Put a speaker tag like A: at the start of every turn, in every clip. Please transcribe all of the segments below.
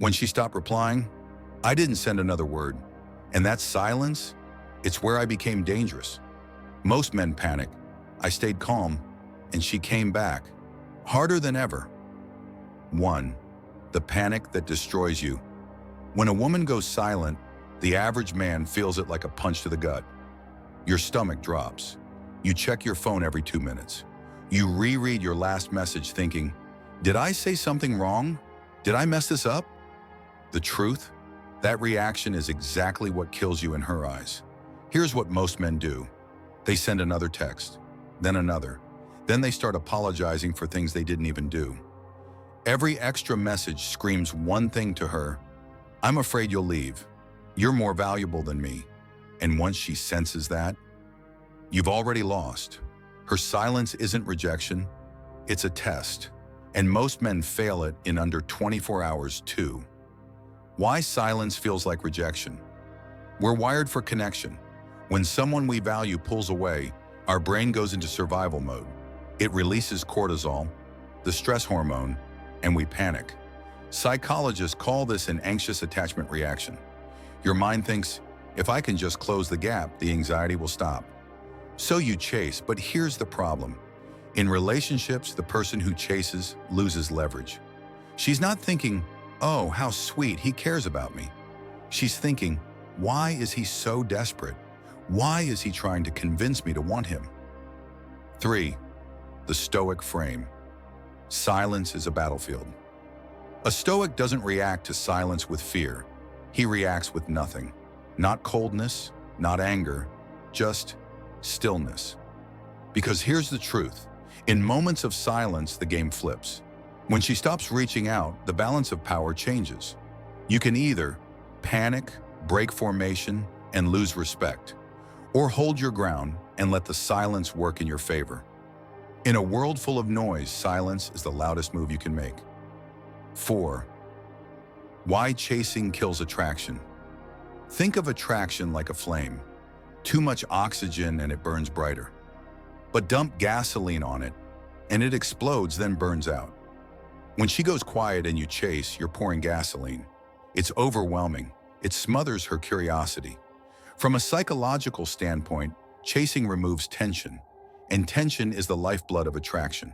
A: When she stopped replying, I didn't send another word. And that silence, it's where I became dangerous. Most men panic. I stayed calm, and she came back, harder than ever. 1. The panic that destroys you. When a woman goes silent, the average man feels it like a punch to the gut. Your stomach drops. You check your phone every 2 minutes. You reread your last message thinking, did I say something wrong? Did I mess this up? The truth? That reaction is exactly what kills you in her eyes. Here's what most men do. They send another text, then another. Then they start apologizing for things they didn't even do. Every extra message screams one thing to her: I'm afraid you'll leave. You're more valuable than me. And once she senses that, you've already lost. Her silence isn't rejection, it's a test. And most men fail it in under 24 hours too. Why silence feels like rejection? We're wired for connection. When someone we value pulls away, our brain goes into survival mode. It releases cortisol, the stress hormone, and we panic. Psychologists call this an anxious attachment reaction. Your mind thinks, if I can just close the gap, the anxiety will stop. So you chase, but here's the problem. In relationships, the person who chases loses leverage. She's not thinking, oh, how sweet, he cares about me. She's thinking, why is he so desperate? Why is he trying to convince me to want him? 3. The Stoic frame. Silence is a battlefield. A Stoic doesn't react to silence with fear. He reacts with nothing. Not coldness, not anger, just stillness. Because here's the truth. In moments of silence, the game flips. When she stops reaching out, the balance of power changes. You can either panic, break formation, and lose respect, or hold your ground and let the silence work in your favor. In a world full of noise, silence is the loudest move you can make. 4. Why chasing kills attraction. Think of attraction like a flame. Too much oxygen and it burns brighter. But dump gasoline on it, and it explodes, then burns out. When she goes quiet and you chase, you're pouring gasoline. It's overwhelming. It smothers her curiosity. From a psychological standpoint, chasing removes tension, and tension is the lifeblood of attraction.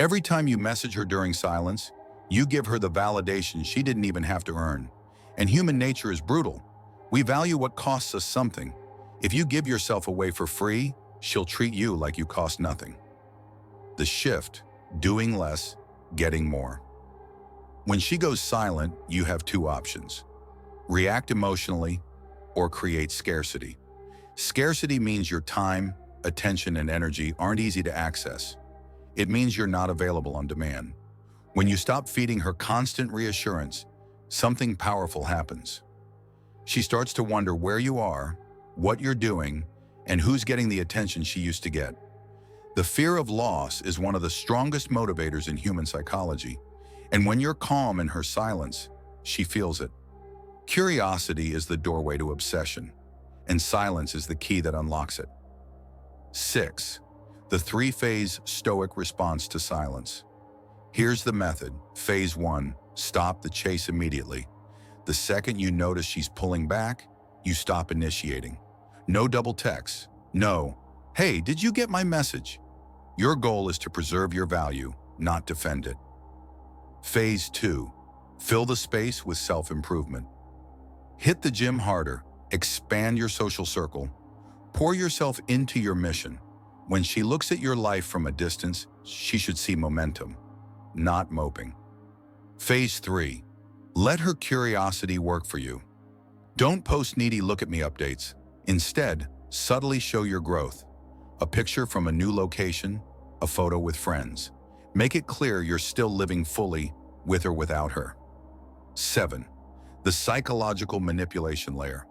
A: Every time you message her during silence, you give her the validation she didn't even have to earn. And human nature is brutal. We value what costs us something. If you give yourself away for free, she'll treat you like you cost nothing. The shift, doing less, getting more. When she goes silent, you have 2 options. React emotionally or create scarcity. Scarcity means your time, attention, and energy aren't easy to access. It means you're not available on demand. When you stop feeding her constant reassurance, something powerful happens. She starts to wonder where you are, what you're doing, and who's getting the attention she used to get. The fear of loss is one of the strongest motivators in human psychology, and when you're calm in her silence, she feels it. Curiosity is the doorway to obsession, and silence is the key that unlocks it. 6. The 3-phase Stoic response to silence. Here's the method. Phase 1, stop the chase immediately. The second you notice she's pulling back, you stop initiating. No double texts. No, hey, did you get my message? Your goal is to preserve your value, not defend it. Phase 2, fill the space with self-improvement. Hit the gym harder, expand your social circle, pour yourself into your mission. When she looks at your life from a distance, she should see momentum, not moping. Phase 3, let her curiosity work for you. Don't post needy look at me updates. Instead, subtly show your growth. A picture from a new location, a photo with friends. Make it clear you're still living fully with or without her. 7. The psychological manipulation layer.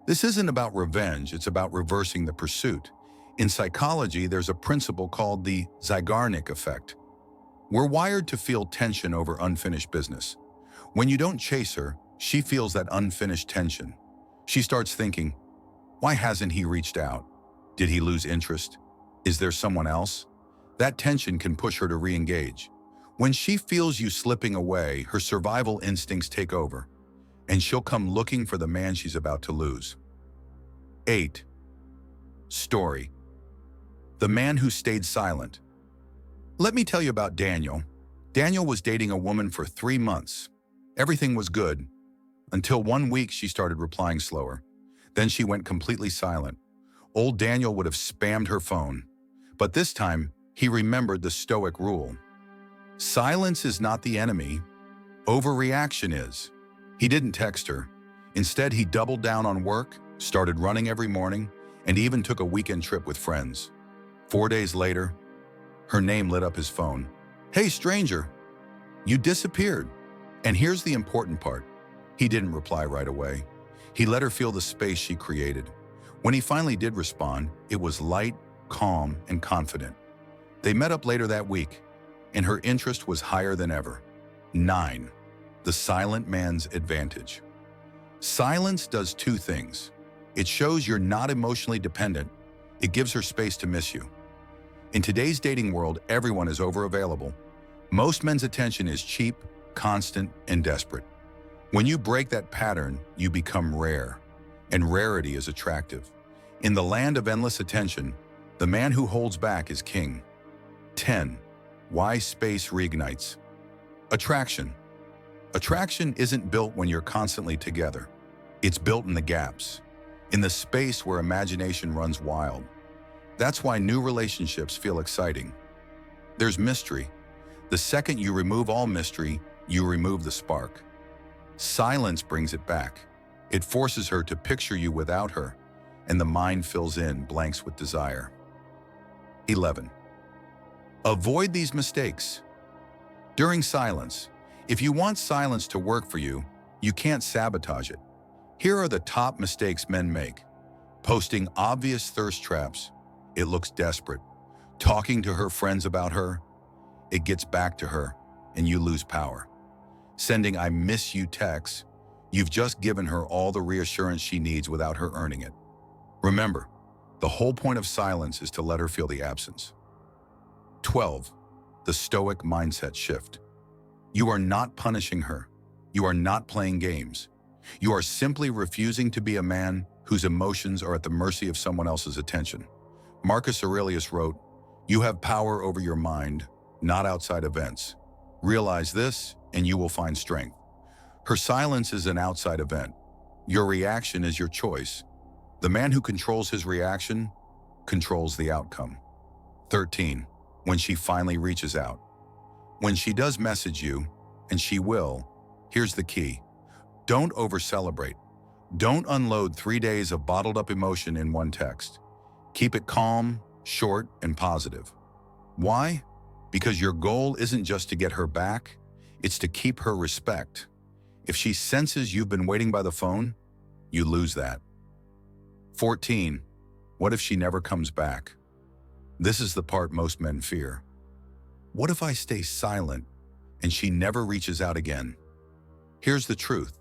A: This isn't about revenge, it's about reversing the pursuit. In psychology, there's a principle called the Zeigarnik effect. We're wired to feel tension over unfinished business. When you don't chase her, she feels that unfinished tension. She starts thinking, why hasn't he reached out? Did he lose interest? Is there someone else? That tension can push her to re-engage. When she feels you slipping away, her survival instincts take over, and she'll come looking for the man she's about to lose. 8. Story. The man who stayed silent. Let me tell you about Daniel. Daniel was dating a woman for 3 months. Everything was good, until one week she started replying slower. Then she went completely silent. Old Daniel would have spammed her phone. But this time, he remembered the Stoic rule. Silence is not the enemy. Overreaction is. He didn't text her. Instead, he doubled down on work, started running every morning, and even took a weekend trip with friends. 4 days later, her name lit up his phone. "Hey, stranger, you disappeared." And here's the important part. He didn't reply right away. He let her feel the space she created. When he finally did respond, it was light, calm, and confident. They met up later that week, and her interest was higher than ever. 9. The silent man's advantage. Silence does 2 things. It shows you're not emotionally dependent. It gives her space to miss you. In today's dating world, everyone is overavailable. Most men's attention is cheap, constant, and desperate. When you break that pattern, you become rare, and rarity is attractive. In the land of endless attention, the man who holds back is king. 10. Why space reignites. Attraction. Attraction isn't built when you're constantly together. It's built in the gaps, in the space where imagination runs wild. That's why new relationships feel exciting. There's mystery. The second you remove all mystery, you remove the spark. Silence brings it back. It forces her to picture you without her, and the mind fills in blanks with desire. 11. Avoid these mistakes. During silence, if you want silence to work for you, you can't sabotage it. Here are the top mistakes men make. Posting obvious thirst traps. It looks desperate. Talking to her friends about her. It gets back to her, and you lose power. Sending "I miss you" texts. You've just given her all the reassurance she needs without her earning it. Remember, the whole point of silence is to let her feel the absence. 12. The Stoic mindset shift. You are not punishing her. You are not playing games. You are simply refusing to be a man whose emotions are at the mercy of someone else's attention. Marcus Aurelius wrote, "You have power over your mind, not outside events. Realize this, and you will find strength." Her silence is an outside event. Your reaction is your choice. The man who controls his reaction controls the outcome. 13. When she finally reaches out. When she does message you, and she will, here's the key. Don't over-celebrate. Don't unload 3 days of bottled-up emotion in one text. Keep it calm, short, and positive. Why? Because your goal isn't just to get her back, it's to keep her respect. If she senses you've been waiting by the phone, you lose that. 14. What if she never comes back? This is the part most men fear. What if I stay silent and she never reaches out again? Here's the truth.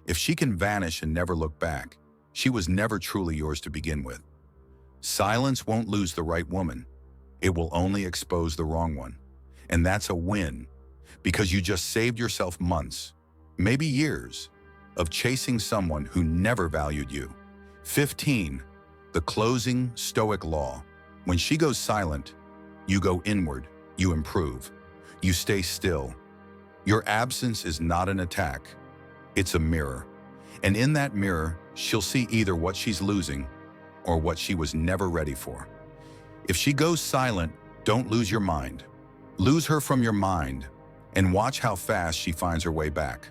A: If she can vanish and never look back, she was never truly yours to begin with. Silence won't lose the right woman. It will only expose the wrong one. And that's a win, because you just saved yourself months, maybe years, of chasing someone who never valued you. 15. The closing Stoic law. When she goes silent, you go inward, you improve, you stay still. Your absence is not an attack, it's a mirror. And in that mirror, she'll see either what she's losing or what she was never ready for. If she goes silent, don't lose your mind. Lose her from your mind and watch how fast she finds her way back.